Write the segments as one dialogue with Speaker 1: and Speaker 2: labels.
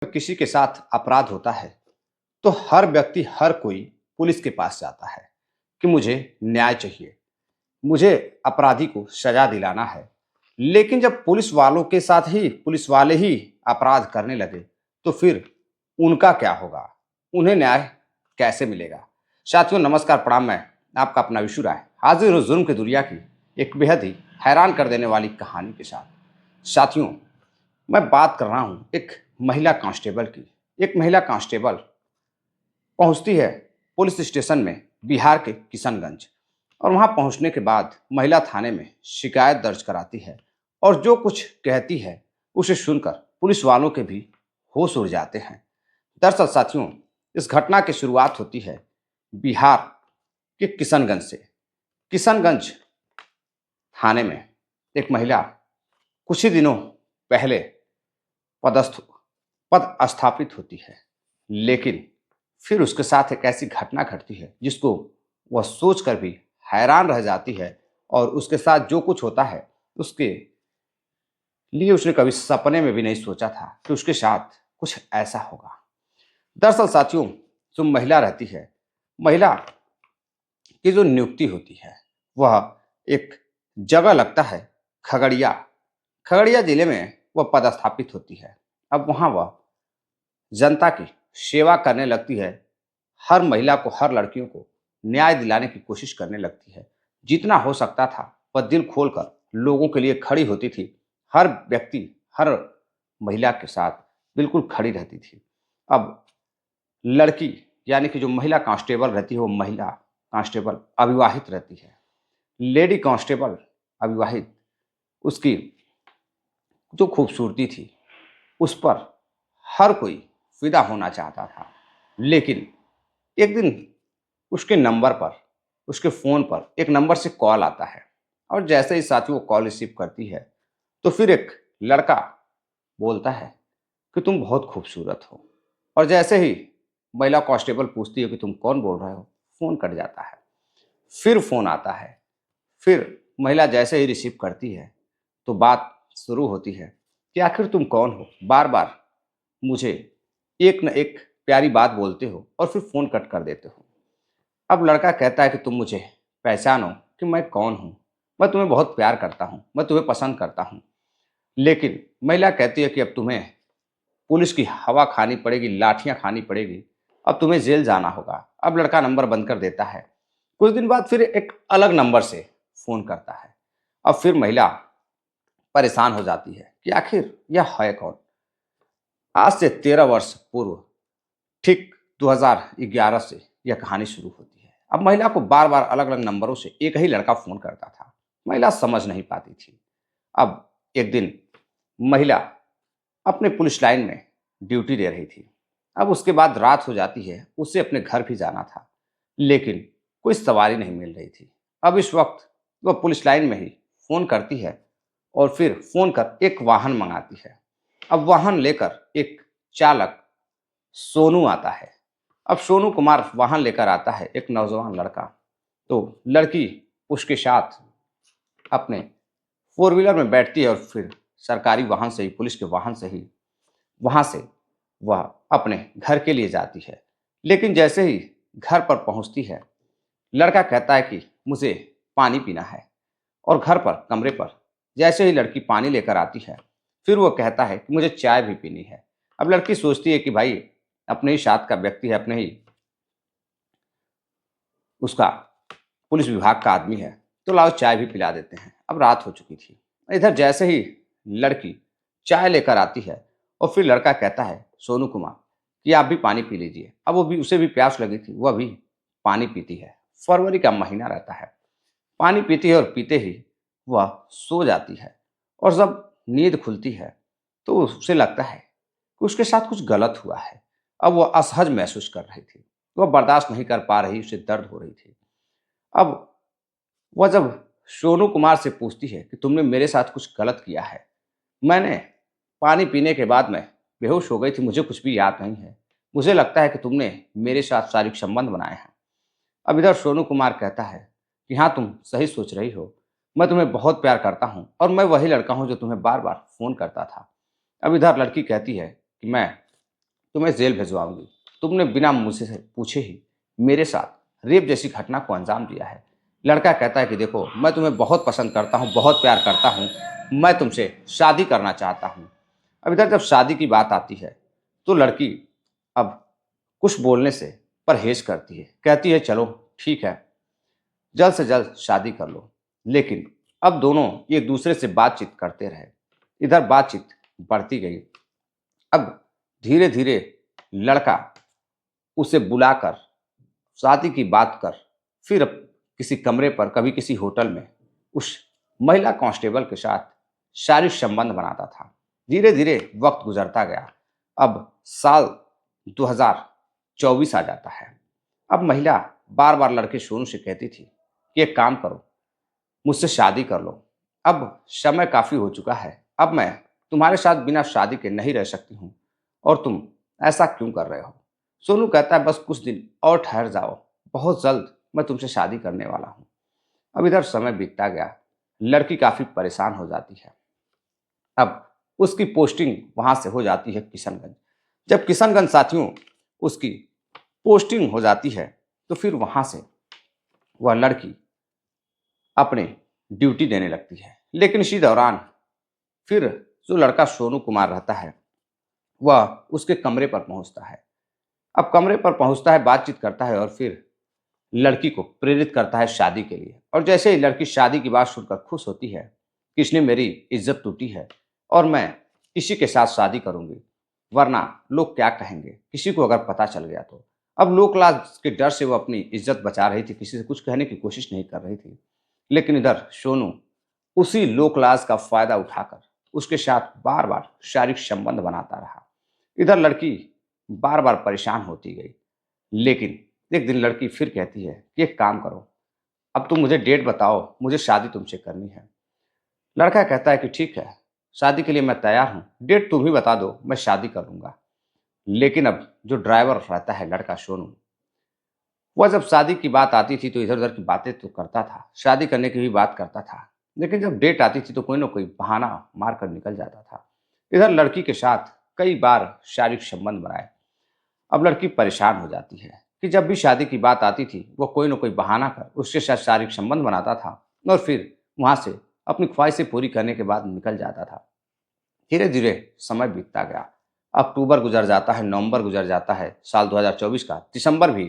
Speaker 1: किसी के साथ अपराध होता है तो हर व्यक्ति हर कोई पुलिस के पास जाता है कि मुझे न्याय चाहिए, मुझे अपराधी को सजा दिलाना है। लेकिन जब पुलिस वालों के साथ ही पुलिस वाले ही अपराध करने लगे तो फिर उनका क्या होगा? उन्हें न्याय कैसे मिलेगा? साथियों नमस्कार, प्रणाम। मैं आपका अपना विशु राय हाजिर हूँ जुर्म की दुनिया की एक बेहद ही हैरान कर देने वाली कहानी के साथ। साथियों, मैं बात कर रहा हूँ एक महिला कांस्टेबल की। एक महिला कांस्टेबल पहुंचती है पुलिस स्टेशन में बिहार के किशनगंज, और वहां पहुंचने के बाद महिला थाने में शिकायत दर्ज कराती है और जो कुछ कहती है उसे सुनकर पुलिस वालों के भी होश उड़ जाते हैं। दरअसल साथियों, इस घटना की शुरुआत होती है बिहार के किशनगंज से। किशनगंज थाने में एक महिला कुछ ही दिनों पहले पदस्थ पद स्थापित होती है, लेकिन फिर उसके साथ एक ऐसी घटना घटती है जिसको वह सोचकर भी हैरान रह जाती है, और उसके साथ जो कुछ होता है उसके लिए उसने कभी सपने में भी नहीं सोचा था कि उसके साथ कुछ ऐसा होगा। दरअसल साथियों, जो महिला रहती है, महिला की जो नियुक्ति होती है वह एक जगह लगता है खगड़िया। खगड़िया जिले में वह पदस्थापित होती है। अब वहाँ वह जनता की सेवा करने लगती है, हर महिला को, हर लड़कियों को न्याय दिलाने की कोशिश करने लगती है। जितना हो सकता था वह दिल खोलकर लोगों के लिए खड़ी होती थी। हर व्यक्ति, हर महिला के साथ बिल्कुल खड़ी रहती थी। अब लड़की यानी कि जो महिला कांस्टेबल रहती है वो महिला कांस्टेबल अविवाहित रहती है। लेडी कांस्टेबल अविवाहित, उसकी जो खूबसूरती थी उस पर हर कोई फिदा होना चाहता था। लेकिन एक दिन उसके नंबर पर, उसके फ़ोन पर एक नंबर से कॉल आता है, और जैसे ही साथी वो कॉल रिसीव करती है तो फिर एक लड़का बोलता है कि तुम बहुत खूबसूरत हो। और जैसे ही महिला कांस्टेबल पूछती है कि तुम कौन बोल रहे हो, फ़ोन कट जाता है। फिर फ़ोन आता है। फिर महिला जैसे ही रिसीव करती है तो बात शुरू होती है कि आखिर तुम कौन हो, बार बार मुझे एक न एक प्यारी बात बोलते हो और फिर फ़ोन कट कर देते हो। अब लड़का कहता है कि तुम मुझे पहचानो कि मैं कौन हूँ, मैं तुम्हें बहुत प्यार करता हूँ, मैं तुम्हें पसंद करता हूँ। लेकिन महिला कहती है कि अब तुम्हें पुलिस की हवा खानी पड़ेगी, लाठियाँ खानी पड़ेगी, अब तुम्हें जेल जाना होगा। अब लड़का नंबर बंद कर देता है। कुछ दिन बाद फिर एक अलग नंबर से फ़ोन करता है। अब फिर महिला परेशान हो जाती है कि आखिर यह है कौन। आज से 13 वर्ष पूर्व, ठीक 2011 से यह कहानी शुरू होती है। अब महिला को बार बार अलग अलग नंबरों से एक ही लड़का फ़ोन करता था। महिला समझ नहीं पाती थी। अब एक दिन महिला अपने पुलिस लाइन में ड्यूटी दे रही थी। अब उसके बाद रात हो जाती है, उसे अपने घर भी जाना था, लेकिन कोई सवारी नहीं मिल रही थी। अब इस वक्त वह पुलिस लाइन में ही फ़ोन करती है और फिर फ़ोन कर एक वाहन मंगाती है। अब वाहन लेकर एक चालक सोनू आता है। अब सोनू कुमार वाहन लेकर आता है, एक नौजवान लड़का। तो लड़की उसके साथ अपने फोर व्हीलर में बैठती है और फिर सरकारी वाहन से ही, पुलिस के वाहन से ही वहाँ से वह अपने घर के लिए जाती है। लेकिन जैसे ही घर पर पहुँचती है, लड़का कहता है कि मुझे पानी पीना है, और घर पर कमरे पर जैसे ही लड़की पानी लेकर आती है, फिर वो कहता है कि मुझे चाय भी पीनी है। अब लड़की सोचती है कि भाई अपने ही साथ का व्यक्ति है, अपने ही उसका पुलिस विभाग का आदमी है, तो लाओ चाय भी पिला देते हैं। अब रात हो चुकी थी। इधर जैसे ही लड़की चाय लेकर आती है और फिर लड़का कहता है सोनू कुमार कि आप भी पानी पी लीजिए। अब वो भी, उसे भी प्यास लगी थी, वह भी पानी पीती है। फरवरी का महीना रहता है। पानी पीती है और पीते ही वह सो जाती है, और जब नींद खुलती है तो उसे लगता है कि उसके साथ कुछ गलत हुआ है। अब वह असहज महसूस कर रही थी, वह बर्दाश्त नहीं कर पा रही, उसे दर्द हो रही थी। अब वह जब सोनू कुमार से पूछती है कि तुमने मेरे साथ कुछ गलत किया है, मैंने पानी पीने के बाद मैं बेहोश हो गई थी, मुझे कुछ भी याद नहीं है, मुझे लगता है कि तुमने मेरे साथ शारीरिक संबंध बनाए हैं। अब इधर सोनू कुमार कहता है कि हाँ, तुम सही सोच रही हो, मैं तुम्हें बहुत प्यार करता हूँ और मैं वही लड़का हूँ जो तुम्हें बार बार फ़ोन करता था। अब इधर लड़की कहती है कि मैं तुम्हें जेल भिजवाऊंगी। तुमने बिना मुझसे से पूछे ही मेरे साथ रेप जैसी घटना को अंजाम दिया है। लड़का कहता है कि देखो, मैं तुम्हें बहुत पसंद करता हूँ, बहुत प्यार करता हूँ, मैं तुमसे शादी करना चाहता हूँ। अब इधर जब शादी की बात आती है तो लड़की अब कुछ बोलने से परहेज करती है, कहती है चलो ठीक है, जल्द से जल्द शादी कर लो। लेकिन अब दोनों एक दूसरे से बातचीत करते रहे। इधर बातचीत बढ़ती गई। अब धीरे धीरे लड़का उसे बुलाकर शादी की बात कर, फिर अब किसी कमरे पर, कभी किसी होटल में उस महिला कांस्टेबल के साथ शारीरिक संबंध बनाता था। धीरे धीरे वक्त गुजरता गया। अब साल 2024 आ जाता है। अब महिला बार बार लड़के सोनू से कहती थी कि एक काम करो, मुझसे शादी कर लो। अब समय काफी हो चुका है, अब मैं तुम्हारे साथ बिना शादी के नहीं रह सकती हूँ, और तुम ऐसा क्यों कर रहे हो। सोनू कहता है बस कुछ दिन और ठहर जाओ, बहुत जल्द मैं तुमसे शादी करने वाला हूँ। अब इधर समय बीतता गया। लड़की काफी परेशान हो जाती है। अब उसकी पोस्टिंग वहां से हो जाती है किशनगंज। जब किशनगंज साथियों उसकी पोस्टिंग हो जाती है तो फिर वहां से वह लड़की अपने ड्यूटी देने लगती है। लेकिन इसी दौरान फिर जो लड़का सोनू कुमार रहता है वह उसके कमरे पर पहुंचता है। अब कमरे पर पहुंचता है, बातचीत करता है और फिर लड़की को प्रेरित करता है शादी के लिए। और जैसे ही लड़की शादी की बात सुनकर खुश होती है कि इसने मेरी इज्जत टूटी है और मैं इसी के साथ शादी करूंगी, वरना लोग क्या कहेंगे, किसी को अगर पता चल गया तो। अब लोक लाज के डर से वो अपनी इज्जत बचा रही थी, किसी से कुछ कहने की कोशिश नहीं कर रही थी। लेकिन इधर सोनू उसी लोक लाज का फायदा उठाकर उसके साथ बार बार शारीरिक संबंध बनाता रहा। इधर लड़की बार बार परेशान होती गई। लेकिन एक दिन लड़की फिर कहती है कि एक काम करो, अब तुम मुझे डेट बताओ, मुझे शादी तुमसे करनी है। लड़का कहता है कि ठीक है, शादी के लिए मैं तैयार हूँ, डेट तुम ही बता दो, मैं शादी कर लूंगा। लेकिन अब जो ड्राइवर रहता है लड़का सोनू, वह जब शादी की बात आती थी तो इधर उधर की बातें तो करता था, शादी करने की भी बात करता था। लेकिन जब डेट आती थी तो कोई ना कोई बहाना मार कर निकल जाता था। इधर लड़की के साथ कई बार शारीरिक संबंध बनाए। अब लड़की परेशान हो जाती है कि जब भी शादी की बात आती थी वो कोई ना कोई बहाना कर उसके साथ शारीरिक संबंध बनाता था और फिर वहां से अपनी ख्वाहिशें पूरी करने के बाद निकल जाता था। धीरे धीरे समय बीतता गया। अक्टूबर गुजर जाता है, नवंबर गुजर जाता है, साल 2024 का दिसंबर भी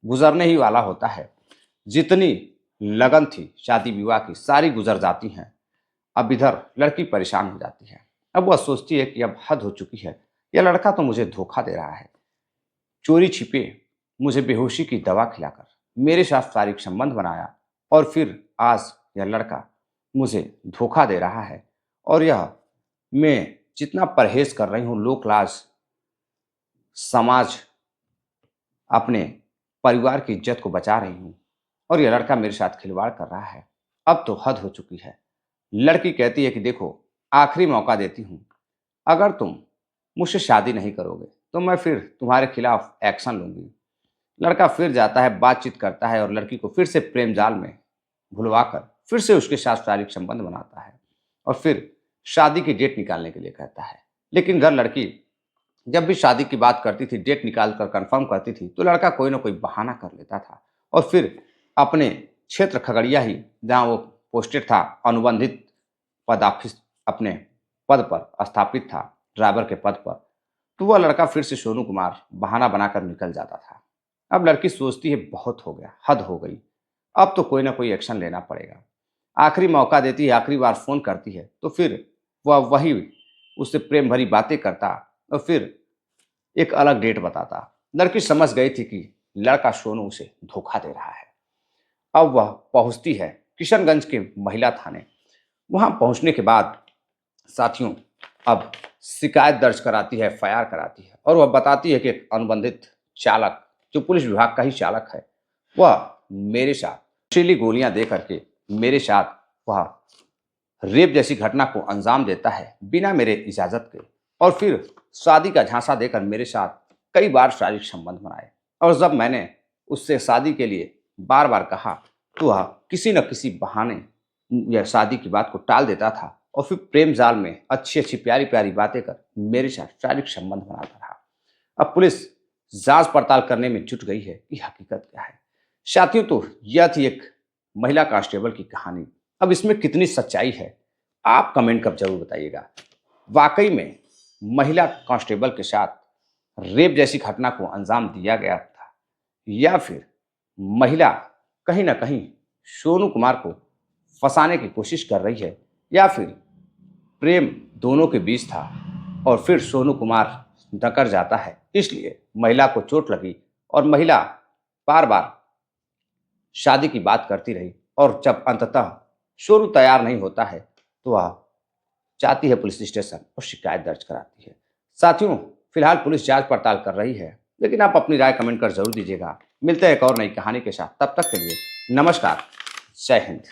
Speaker 1: गुजरने ही वाला होता है। जितनी लगन थी शादी विवाह की सारी गुजर जाती हैं। अब इधर लड़की परेशान हो जाती है। अब वह सोचती है कि अब हद हो चुकी है, यह लड़का तो मुझे धोखा दे रहा है, चोरी छिपे मुझे बेहोशी की दवा खिलाकर मेरे साथ शारीरिक संबंध बनाया, और फिर आज यह लड़का मुझे धोखा दे रहा है। और यह मैं जितना परहेज कर रही हूँ, लोक लाज, समाज, अपने परिवार की इज्जत को बचा रही हूँ, और यह लड़का मेरे साथ खिलवाड़ कर रहा है। अब तो हद हो चुकी है। लड़की कहती है कि देखो, आखिरी मौका देती हूँ, अगर तुम मुझसे शादी नहीं करोगे तो मैं फिर तुम्हारे खिलाफ एक्शन लूंगी। लड़का फिर जाता है, बातचीत करता है और लड़की को फिर से प्रेम जाल में भुलवाकर फिर से उसके साथ शारीरिक संबंध बनाता है और फिर शादी की डेट निकालने के लिए कहता है। लेकिन घर लड़की जब भी शादी की बात करती थी, डेट निकाल कर कंफर्म करती थी, तो लड़का कोई ना कोई बहाना कर लेता था और फिर अपने क्षेत्र खगड़िया ही, जहाँ वो पोस्टेड था, अनुबंधित पद ऑफिस, अपने पद पर स्थापित था, ड्राइवर के पद पर, तो वह लड़का फिर से सोनू कुमार बहाना बनाकर निकल जाता था। अब लड़की सोचती है बहुत हो गया, हद हो गई, अब तो कोई ना कोई एक्शन लेना पड़ेगा। आखिरी मौका देती है, आखिरी बार फोन करती है, तो फिर वह वही उससे प्रेम भरी बातें करता और फिर एक अलग डेट बताता। लड़की समझ गई थी कि लड़का सोनू उसे धोखा दे रहा है। अब वह पहुंचती है किशनगंज के महिला थाने। वहां पहुंचने के बाद साथियों अब शिकायत दर्ज कराती है, एफआईआर कराती है, और वह बताती है कि एक अनुबंधित चालक, जो पुलिस विभाग का ही चालक है, वह मेरे साथ नशीली गोलियां दे करके मेरे साथ वह रेप जैसी घटना को अंजाम देता है बिना मेरे इजाजत के, और फिर शादी का झांसा देकर मेरे साथ कई बार शारीरिक संबंध बनाए। और जब मैंने उससे शादी के लिए बार बार कहा तो वह किसी न किसी बहाने या शादी की बात को टाल देता था और फिर प्रेम जाल में अच्छी अच्छी प्यारी प्यारी बातें कर मेरे साथ शारीरिक संबंध बनाता रहा। अब पुलिस जांच पड़ताल करने में जुट गई है कि हकीकत क्या है। साथियों, तो यह थी एक महिला कांस्टेबल की कहानी। अब इसमें कितनी सच्चाई है, आप कमेंट कर जरूर बताइएगा। वाकई में महिला कांस्टेबल के साथ रेप जैसी घटना को अंजाम दिया गया था, या फिर महिला कहीं ना कहीं सोनू कुमार को फंसाने की कोशिश कर रही है, या फिर प्रेम दोनों के बीच था और फिर सोनू कुमार डकर जाता है, इसलिए महिला को चोट लगी और महिला बार बार शादी की बात करती रही। और जब अंततः सोनू तैयार नहीं होता है तो वह जाती है पुलिस स्टेशन और शिकायत दर्ज कराती है। साथियों, फिलहाल पुलिस जांच पड़ताल कर रही है, लेकिन आप अपनी राय कमेंट कर जरूर दीजिएगा। मिलते हैं एक और नई कहानी के साथ, तब तक के लिए नमस्कार, जय हिंद।